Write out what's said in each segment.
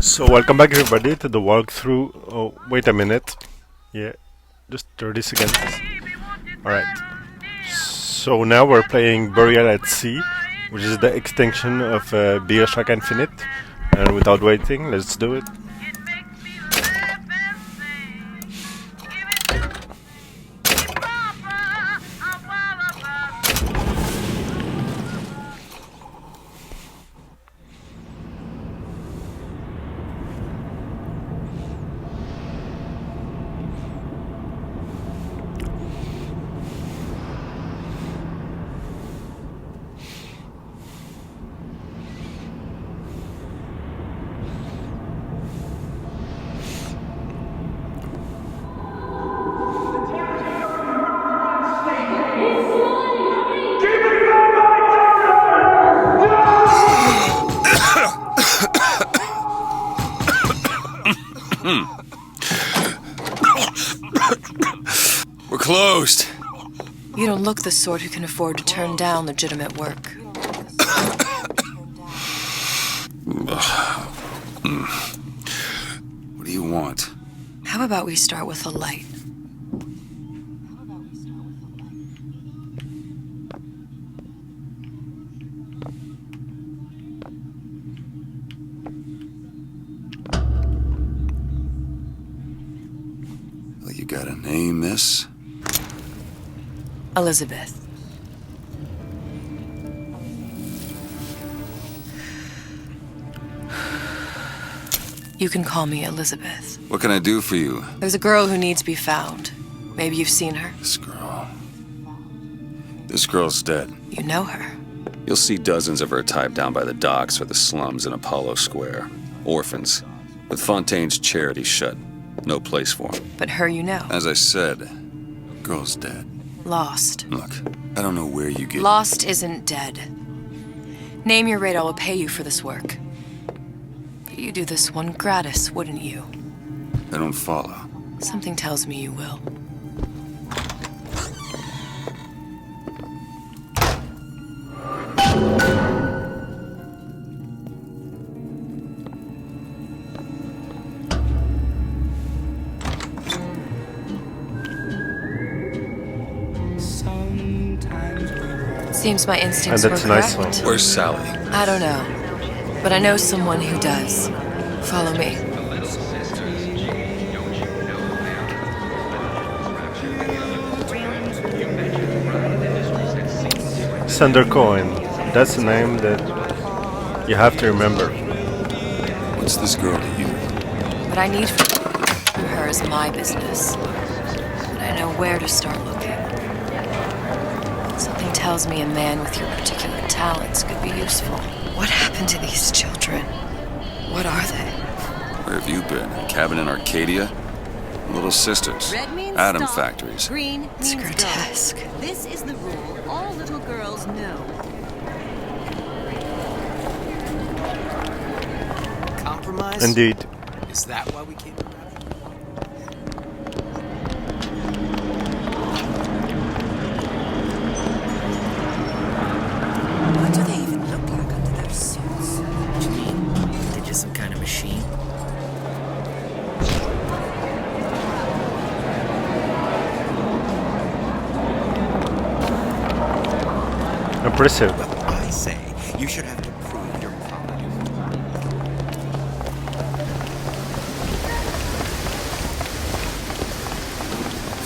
So welcome back everybody to the walkthrough. Oh, wait a minute. Yeah, just 30 seconds. Alright. So now we're playing Burial at Sea, which is the extension of Bioshock Infinite. And without waiting, let's do it. We're closed. You don't look the sort who can afford to turn down legitimate work. What do you want? How about we start with a light? Well, you got a name, miss? Elizabeth. You can call me Elizabeth. What can I do for you? There's a girl who needs to be found. Maybe you've seen her. This girl. This girl's dead. You know her. You'll see dozens of her tied down by the docks or the slums in Apollo Square. Orphans. With Fontaine's charity shut. No place for them. But her you know. As I said, girl's dead. Lost. Look, I don't know where you get... Lost isn't dead. Name your rate, I will pay you for this work. But you do this one gratis, wouldn't you? I don't follow. Something tells me you will. Seems my instincts And were that's a nice correct. one. Where's Sally? I don't know, but I know someone who does. Follow me. Sander Cohen. That's the name that you have to remember. What's this girl to you? What I need from her is my business. But I know where to start looking. Something tells me a man with your particular talents could be useful. What happened to these children? What are they? Where have you been? A cabin in Arcadia? Little sisters. Red means Atom stop. factories. Green It's means grotesque. go. This is the rule all little girls know. Compromise? Indeed. Is that why we came around? What do they even look like under those suits? What do you mean? They're just some kind of machine? Impressive. I say, you should have to prove your quality.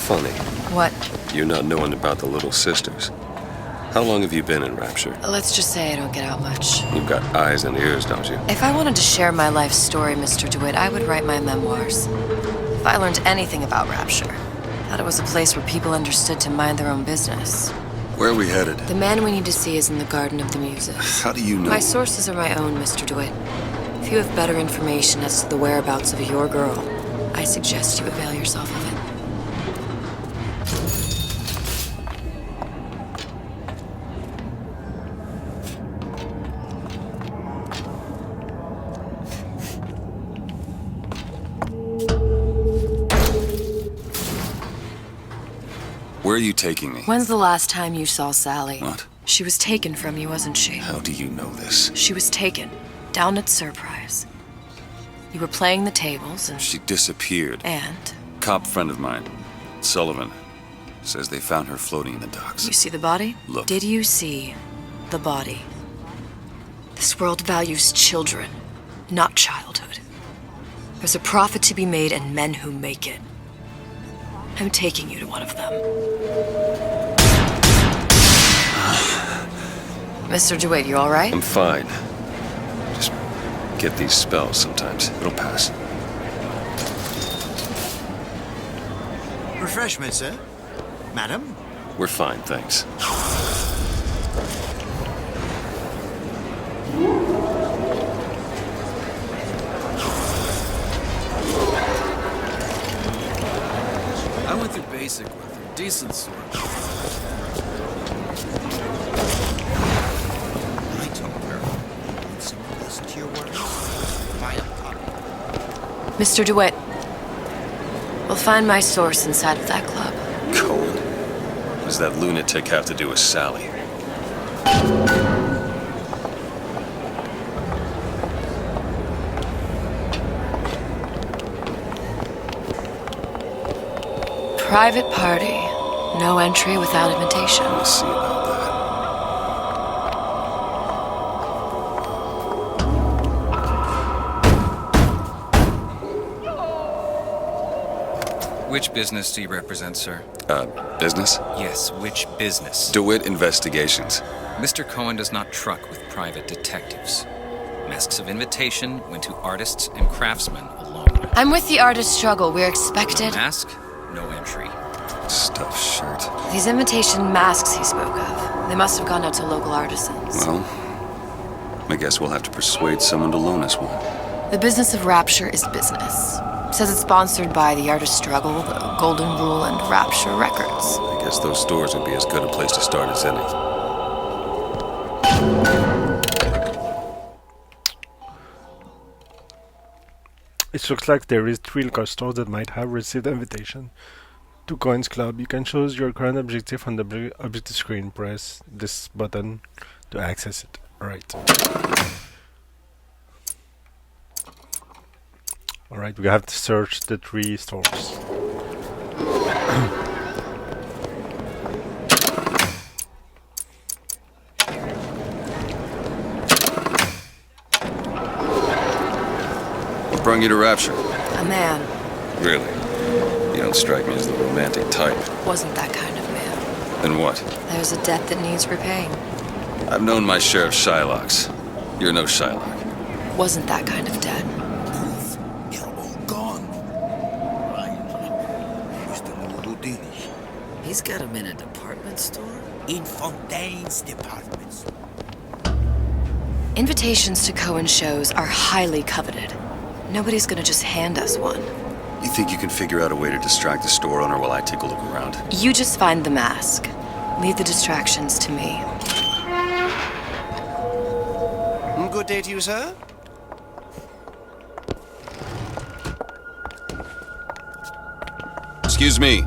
Funny. What? You're not knowing about the Little Sisters. How long have you been in Rapture? Let's just say I don't get out much. You've got eyes and ears, don't you? If I wanted to share my life story, Mr. DeWitt, I would write my memoirs. If I learned anything about Rapture, thought it was a place where people understood to mind their own business. Where are we headed? The man we need to see is in the Garden of the Muses. How do you know? My sources are my own, Mr. DeWitt. If you have better information as to the whereabouts of your girl, I suggest you avail yourself of it. Where are you taking me? When's the last time you saw Sally? What? She was taken from you, wasn't she? How do you know this? She was taken. Down at Surprise. You were playing the tables and... She disappeared. And? Cop friend of mine, Sullivan, says they found her floating in the docks. You see the body? Look. Did you see the body? This world values children, not childhood. There's a profit to be made and men who make it. I'm taking you to one of them. Mr. DeWitt, you all right? I'm fine. Just get these spells sometimes. It'll pass. Refreshment, sir? Madam? We're fine, thanks. I went through basic with her. Decent sort. I told her. Need someone to listen to your words? Buy a puppy. Mr. DeWitt, we'll find my source inside of that club. Cohen? What does that lunatic have to do with Sally? Private party. No entry without invitation. We'll see about that. Which business do you represent, sir? Business? Yes, which business? DeWitt Investigations. Mr. Cohen does not truck with private detectives. Masks of invitation went to artists and craftsmen alone. I'm with the artist struggle. We're expected. Mask, no entry. Stuffed shirt. These invitation masks he spoke of, they must have gone out to local artisans. Well, I guess we'll have to persuade someone to loan us one. The business of Rapture is business. Says it's sponsored by the Artist Struggle, the Golden Rule, and Rapture Records. I guess those stores would be as good a place to start as any. It looks like there is 3 liquor stores that might have received the invitation to Coins Club. You can choose your current objective on the objective screen. Press this button to access it. Alright. Alright, we have to search the 3 stores. What brought you to Rapture? A man. Really? You don't strike me as the romantic type. Wasn't that kind of man. Then what? There's a debt that needs repaying. I've known my share of Shylocks. You're no Shylock. Wasn't that kind of debt. They're all gone. Right. Mr. Houdini. He's got him in a department store? In Fontaine's departments. Invitations to Cohen shows are highly coveted. Nobody's gonna just hand us one. You think you can figure out a way to distract the store owner while I take a look around? You just find the mask. Leave the distractions to me. Good day to you, sir. Excuse me.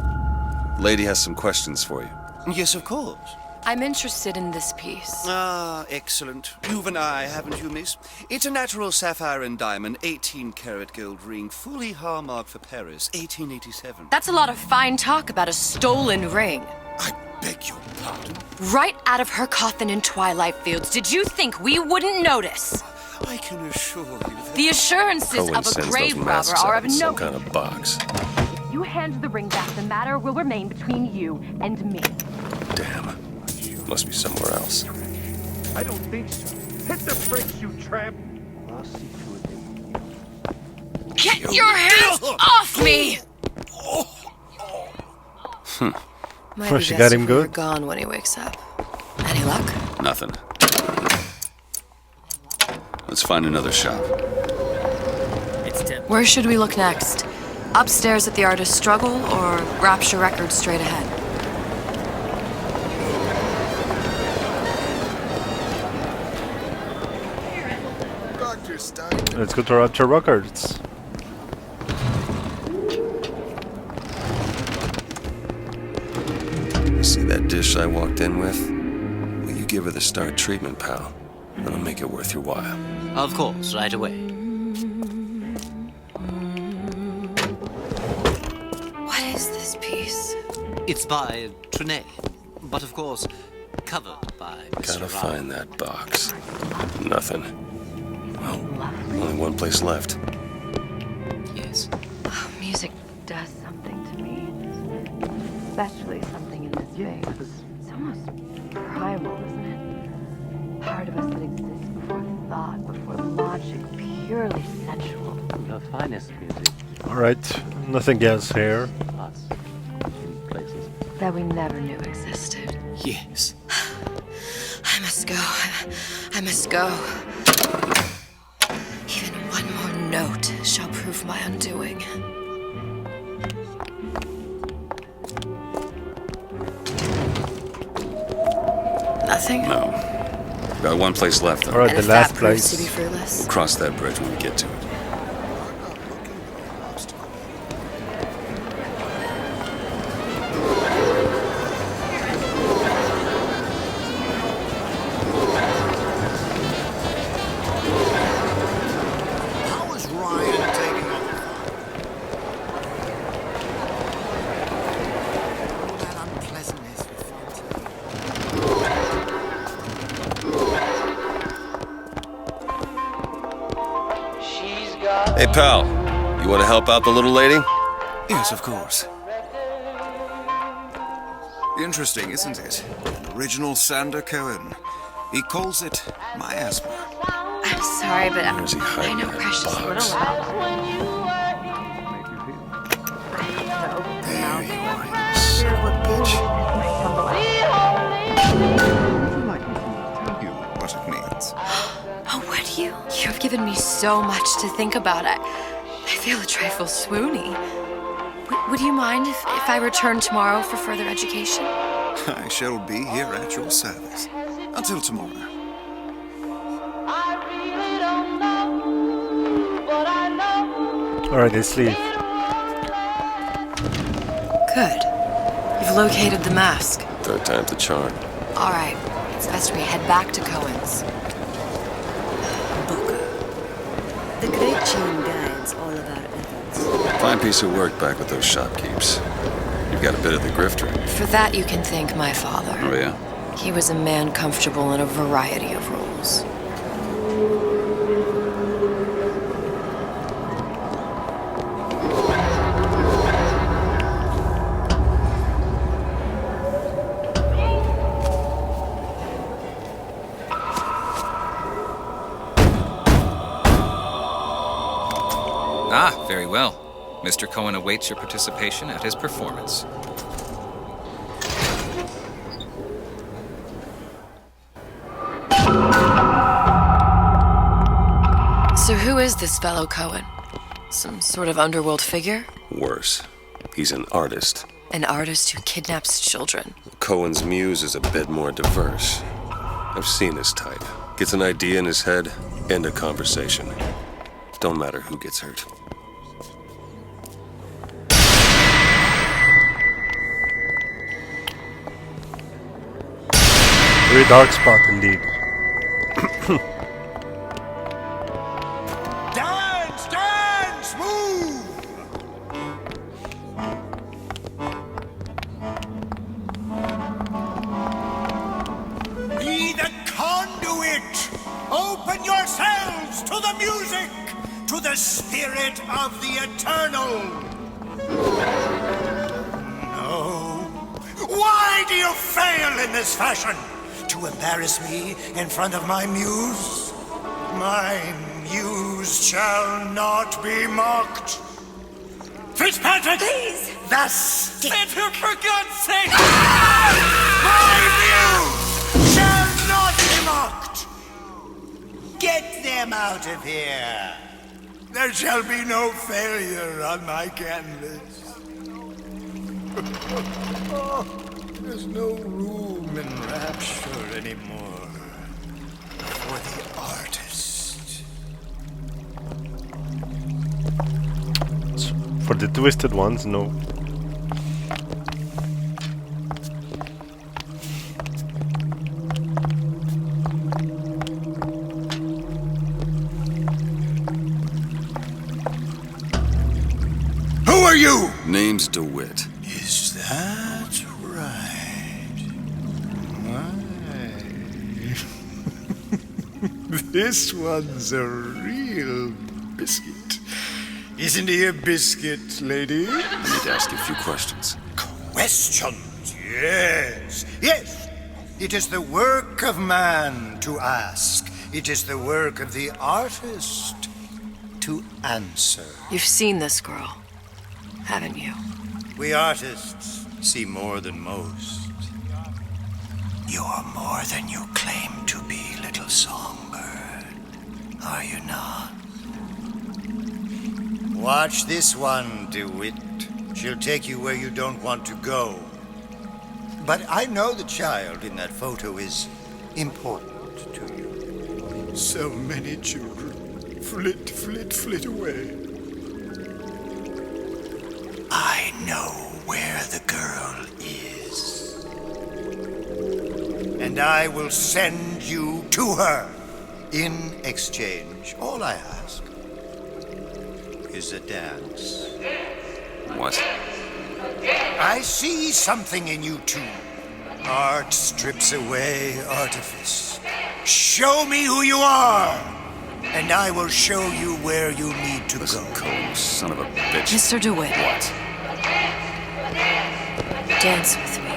Lady has some questions for you. Yes, of course. I'm interested in this piece. Ah, excellent. You've an eye, haven't you, miss? It's a natural sapphire and diamond, 18-karat gold ring, fully hallmarked for Paris, 1887. That's a lot of fine talk about a stolen ring. I beg your pardon? Right out of her coffin in Twilight Fields. Did you think we wouldn't notice? I can assure you that... The assurances Cohen of a sends grave those robber masks are out of in no... some kind of box. You hand the ring back, the matter will remain between you and me. Damn. Must be somewhere else. I don't think so. Hit the brakes, you tramp! I'll see to it. Get your hands off me! Might Oh, be she best got him if we were good? gone when he wakes up. Any luck? Nothing. Let's find another shop. Where should we look next? Upstairs at the Artist Struggle or Rapture Records straight ahead? Let's go to Rapture Records. See that dish I walked in with? Will you give her the star treatment, pal? That'll make it worth your while. Of course, right away. It's by Trine, but of course, covered by Mr. Gotta Rao. find that box. Nothing. Oh, only one place left. Yes. Oh, music does something to me. Especially something in this game. It's almost primal, isn't it? Part of us that exists before thought, before logic, purely sensual. The finest music. Alright, nothing else here. Us. In places. That we never knew existed. Yes. I must go. I must go. Even one more note shall prove my undoing. Nothing? No. Got one place left, though. Alright, And the if last that proves place. to be fruitless? We'll cross that bridge when we get to it. How is Ryan taking over? All that unpleasantness referred to. Hey, pal. You want to help out the little lady? Yes, of course. Interesting, isn't it? An original Sander Cohen. He calls it miasma. I'm sorry, but Where's he I hiding know that Precious box? would allow. There you are, you son of a bitch. Would you like me to tell you what it means? Oh, would you? You have given me so much to think about. I feel a trifle swoony. Would you mind if I return tomorrow for further education? I shall be here at your service. Until tomorrow. Alright, let's leave. Good. You've located the mask. Third time's the charm. All right. It's best we head back to Cohen's. The great chain guides all of our efforts. Fine piece of work back with those shopkeepers. You've got a bit of the grifter in you. For that, you can thank my father. Oh, yeah? He was a man comfortable in a variety of roles. Ah, very well. Mr. Cohen awaits your participation at his performance. So who is this fellow Cohen? Some sort of underworld figure? Worse. He's an artist. An artist who kidnaps children. Cohen's muse is a bit more diverse. I've seen this type. Gets an idea in his head, end a conversation. Don't matter who gets hurt. Very dark spot indeed. Dance, dance, move! Be the conduit! Open yourselves to the music, to the spirit of the eternal! No. Why do you fail in this fashion? To embarrass me in front of my muse? My muse shall not be mocked. Fitzpatrick! Please! Thus, Fitzpatrick, for God's sake! My muse shall not be mocked! Get them out of here! There shall be no failure on my canvas. There's no room in rapture anymore for the artist. For the twisted ones, no. Who are you? Name's DeWitt. Is that This one's a real biscuit. Isn't he a biscuit, lady? I need to ask you a few questions. Questions? Yes. Yes. It is the work of man to ask. It is the work of the artist to answer. You've seen this girl, haven't you? We artists see more than most. You're more than you claim to be, little songbird. Are you not? Watch this one, DeWitt. She'll take you where you don't want to go. But I know the child in that photo is important to you. So many children flit, flit, flit away. I know where the girl is. And I will send you to her. In exchange, all I ask is a dance. What? I see something in you two. Art strips away artifice. Show me who you are, and I will show you where you need to Listen, go. Cole, son of a bitch. Mr. DeWitt. What? Dance with me.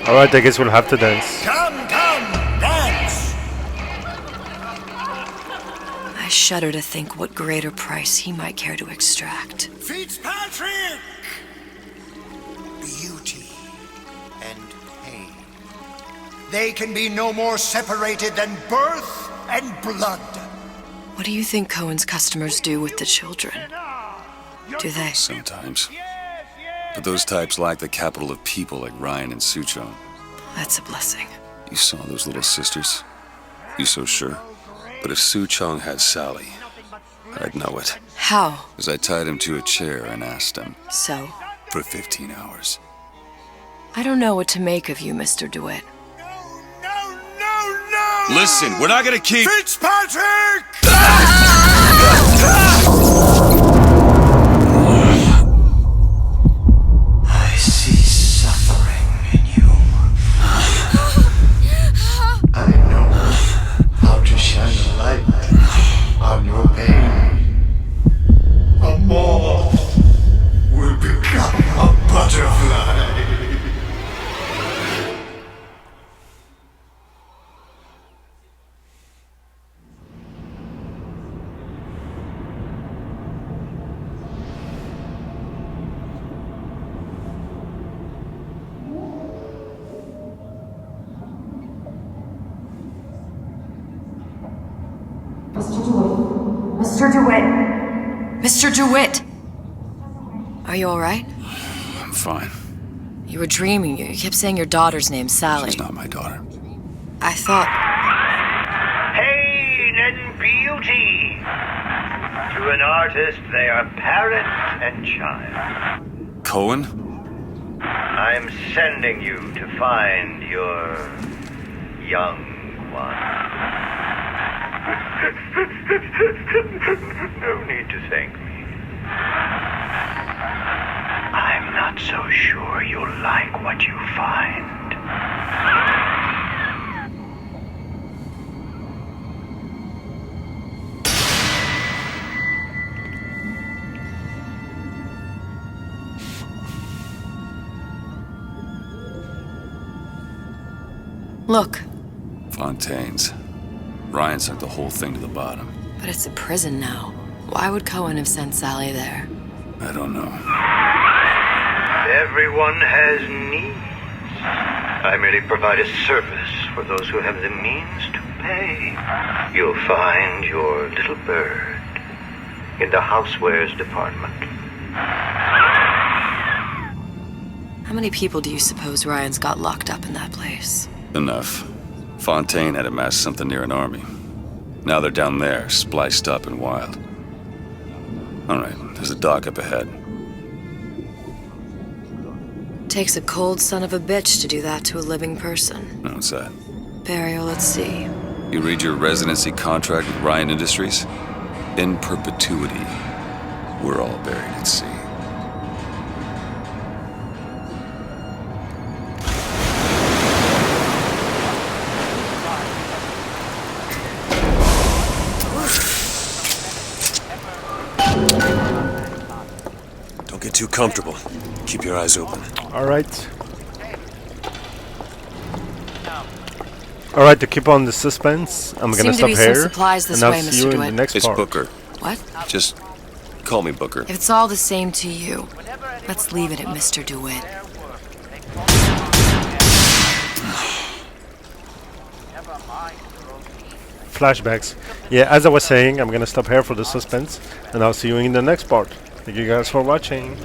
Alright, I guess we'll have to dance. Come, dance! I shudder to think what greater price he might care to extract. Fitzpatrick! Beauty and pain. They can be no more separated than birth and blood. What do you think Cohen's customers do with the children? Do they? Sometimes. But those types lack the capital of people like Ryan and Suchong. That's a blessing. You saw those little sisters? You so sure? But if Suchong had Sally, I'd know it. How? As I tied him to a chair and asked him. So? For 15 hours. I don't know what to make of you, Mr. DeWitt. No! Listen, we're not gonna keep... Fitzpatrick! I see suffering in you. I know how to shine a light on your pain. A moth will become a butterfly. Mr. DeWitt! Mr. DeWitt! Are you alright? I'm fine. You were dreaming. You kept saying your daughter's name, Sally. She's not my daughter. I thought... Pain and beauty. To an artist, they are parent and child. Cohen? I'm sending you to find your young one. No need to thank me. I'm not so sure you'll like what you find. Look. Fontaine's. Ryan sent the whole thing to the bottom. But it's a prison now. Why would Cohen have sent Sally there? I don't know. Everyone has needs. I merely provide a service for those who have the means to pay. You'll find your little bird in the housewares department. How many people do you suppose Ryan's got locked up in that place? Enough. Fontaine had amassed something near an army. Now they're down there, spliced up and wild. Alright, there's a dock up ahead. Takes a cold son of a bitch to do that to a living person. What's that? Burial at sea. You read your residency contract with Ryan Industries? In perpetuity, we're all buried at sea. too comfortable. Keep your eyes open. Alright. Alright, to keep on the suspense, I'm gonna Seem to stop be some here. supplies this And I'll way, see Mr. you in the DeWitt. next It's part. Booker. What? Just call me Booker. If it's all the same to you, let's leave it at Mr. DeWitt. Flashbacks. Yeah, as I was saying, I'm gonna stop here for the suspense, and I'll see you in the next part. Thank you guys for watching.